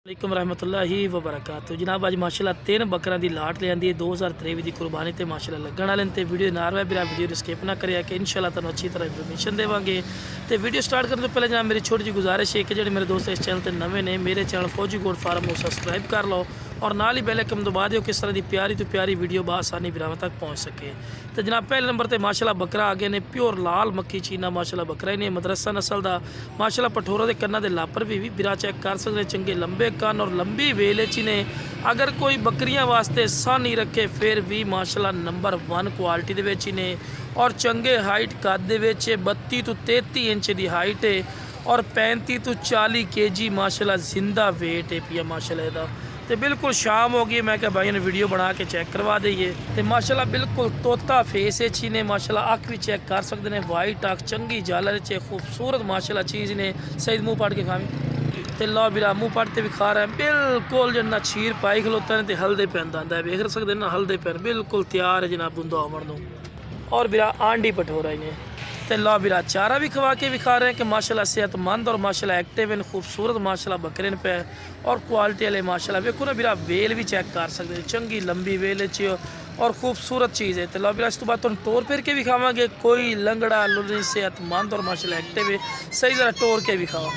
वालेकुम रहमतुल्लाहि व बरकातहू। जनाब अज माशाल्लाह 3 बकरा की लाट लियांदी है 2023 की कुर्बानी ते माशाल्लाह लगन वाले ते वीडियो नार है बिरा वीडियो स्किप ना करिया कि इंशाल्लाह तुहानू अच्छी तरह इन्फॉर्मेशन देवांगे। तो वीडियो स्टार्ट करने तो पहले जनाब मेरी छोटी जी गुजारिश है कि जो मेरे दोस्त इस चैनल पर नवे ने मेरे चैनल फौजी गोड फार्म को सबसक्राइब कर लो और नाल ही बेल आइकन दबा दियो किस तरह की प्यारी तो प्यारी वीडियो बआसानी बिरावां तक पहुँच सके। तो जनाब पहले नंबर पर माशाल्लाह बकरा आ गए ने प्योर लाल मक्खी चीना माशाल्लाह बकरा ही ने मदरसा नस्ल का माशाल्लाह पठोरा के कन्ना के लापर भी बिरा चेक कर सकते चंगे लंबे कन और लंबी वेल च ने। अगर कोई बकरियां वास्ते सा नहीं रखे फिर भी माशाल्लाह नंबर 1 क्वालिटी दे विच ही ने और चंगे हाइट कद दे विच 32 तो 33 इंच की हाइट है और 35 तो 40 kg माशाल्लाह जिंदा वेट है पिया माशाल्लाह इहदा। तो बिल्कुल शाम हो गई मैं क्या भाई ने वीडियो बना के चेक करवा दईए। तो माशाल्लाह बिल्कुल तोता फेस ही ने माशाल्लाह अख भी चेक कर सकते हैं वाइट अख चंगी झालर च खूबसूरत माशाल्लाह चीज़ ने। सही मुँह पढ़ के खावी तो लो बिरा मुँह पढ़ते भी खा रहे हैं बिल्कुल जना छीर पाई खलोता है तो हल्दे पैन आता है वेख सकते ना हल्दे पैन बिल्कुल तैयार है जनाब बुंदा आवन और बिरा आंडी पठोरा ही ने। तो लो बिरा चारा भी खवा के भी खा रहे हैं कि माशाल्लाह सेहतमंद और माशाल्लाह एक्टिव इन खूबसूरत माशाल्लाह बकरे पे और क्वालिटी वाले माशाल्लाह वेखो ना बिरा वेल भी चेक कर सकते हैं चंगी लंबी वेल च और खूबसूरत चीज़ है। तो लो बिरा इस तो बाद तुम टोर फिर के भी खावे कोई लंगड़ा लुनी सेहतमंद और माशाल्लाह एक्टिव है सही तरह टोर के भी खाओ।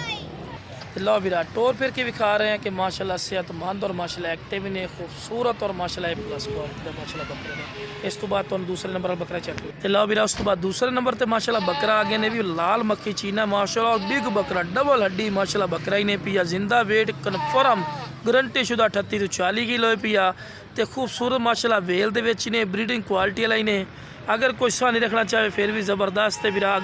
लो बिरा टोर फिर के भी खा रहे हैं कि माशाल्लाह सेहतमंद और माशाल्लाह एक्टिव ने खूबसूरत और माशाल्लाह प्लस क्वालिटी माशाल्लाह बकरे ने। इस तो बाद तो दूसरे नंबर पर बकरा चेक तो लो बिरा उस तो बाद दूसरे नंबर पर माशाल्लाह बकरा आ गए ने भी लाल मक्खी चीना माशाल्लाह और बिग बकरा डबल हड्डी माशाल्लाह बकरा ही ने पिया जिंदा वेट कन्फर्म गारंटी शुदा 38 तो 40 किलो है पिया। तो खूबसूरत माशाल्लाह वेल दे विच ने ब्रीडिंग क्वालिटी वाला ही ने। अगर कोई सा नहीं रखना चाहे फिर भी ज़बरदस्त है बिरा।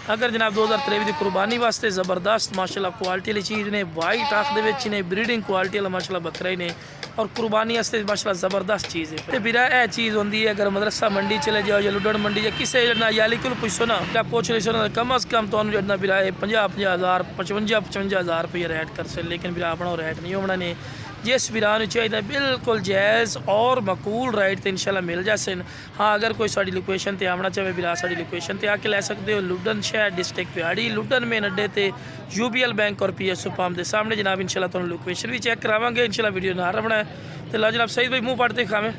अगर जनाब 2023 की कुर्बानी वास्ते ज़बरदस्त माशाल्लाह क्वालिटी वाली चीज़ ने वाइट आँख दे ने ब्रीडिंग क्वालिटी वाला माशाल्लाह बकरा ही ने और कुर्बानी वास्ते माशाल्लाह ज़बरदस्त चीज़ है। बिरा यह चीज़ होंगी है अगर मदरसा मंडी चले जाओ या लुडन मंडी या किसी याली को पूछो ना क्या पूछ रही सो कम अज़ कम तो जड़ना बिरा 50,000 55,000 रुपये रेट कर सकते लेकिन बिरा अपना रेट नहीं होना ने। जिस बिरा चाहिए बिल्कुल जायज़ और मकूल राइट तो इंशाल्लाह मिल जाए। हाँ अगर कोई साड़ी लोकेशन पर आना चाहे बिरा साड़ी लोकेशन पर आके लै सकते हो लुडन शहर डिस्ट्रिक्ट पिहाड़ी लुडन मेन अड्डे ते UBL बैंक और PSO पंप के सामने जनाब इंशाल्लाह तुहानू लोकेशन भी चेक करावांगे इंशाल्लाह वीडियो ना रखना है। तो ला जनाब सही भाई मुँह पढ़ते खावे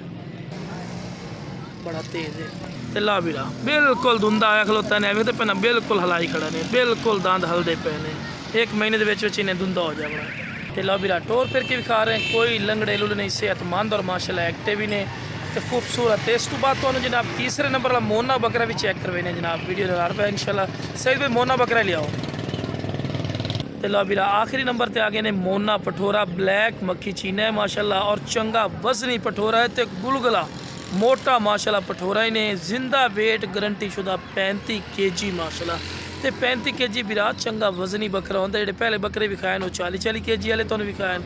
बड़ा तेज़ है। तो ला बिरा बिल्कुल धुंधा आया खलोता ने एवं तो पैना बिल्कुल हलाई खड़ा ने बिल्कुल दांद हल्दे पे ने 1 महीने के इन्हें धुंधा हो जाए। तो ला बिरा टोर फिर के भी खा रहे हैं कोई लंगड़े लुल नहीं सेहतमंद और माशाल्लाह एक्टिव ही ने तो खूबसूरत। इस तो बाद तो जनाब तीसरे नंबर वाला मोना बकरा भी चेक करवे ने जनाब वीडियो लगा रहा है इंशाल्लाह सही भाई मोना बकरा लियाओ। तो ला बिरा आखिरी नंबर पर आ गए ने मोना पठोरा ब्लैक मक्खी चीना है माशाल्लाह और चंगा वजनी पठोरा है तो गुलगुला मोटा माशाल्लाह पठोरा ही ने जिंदा वेट गारंटी शुदा 35 kg माशाल्लाह। तो 35 kg बिरा चंगा वजनी बकरा होंगे जो पहले बकरे भी खाए 40 kg वाले तो भी खाए।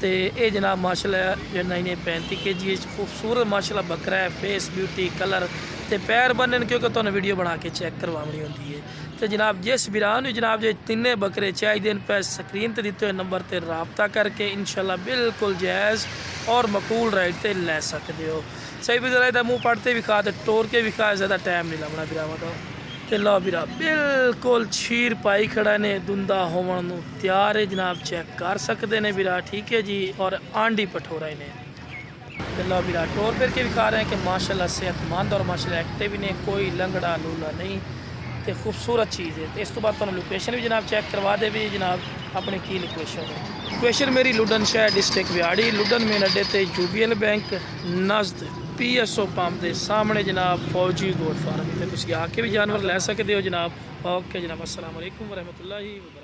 तो ये जनाब माशाल्लाह जो इन्हें 35 kg खूबसूरत माशाल्लाह बकरा है फेस ब्यूटी कलर तो पैर बनने क्योंकि तुम वीडियो बना के चेक करवानी होती है। तो जनाब जिस बिरा जनाब जो 3 बकरे चाहिए पे स्क्रीन पर दिते हुए नंबर पर रबता करके इंशाल्लाह बिल्कुल जायज़ और मकूल राइट से लै सकते हो। सही भी ज़रा मुँह पढ़ते भी खा तो टोर के भी खा ज़्यादा टाइम नहीं लगना बिरावा तो लो बिरा बिल्कुल छीर पाई खड़ा ने धुंधा होवन तैयार है जनाब चेक कर सकते हैं बिरा ठीक है जी और आंडी पठोरा ही ने। तो लो बिरा टोर फिर के भी खा रहे हैं कि माशाल्लाह सेहतमंद और माशाल्लाह एक्टिव ही ने कोई लंगड़ा लूला नहीं तो खूबसूरत चीज़ है। तो इस तो बाद तुम लोकेशन भी जनाब चेक करवा दे भी जनाब अपनी की लोकेशन है। लोकेशन मेरी लुडन शहर डिस्ट्रिक्ट बिहाड़ी लुडन मेन अड्डे ते UBL बैंक नज़द PSO पंप के सामने जनाब फौजी गोड फार्म तो आके भी जानवर लै सकते हो जनाब। ओके जनाब अस्सलाम वालेकुम व रहमतुल्लाहि व बरकातहू।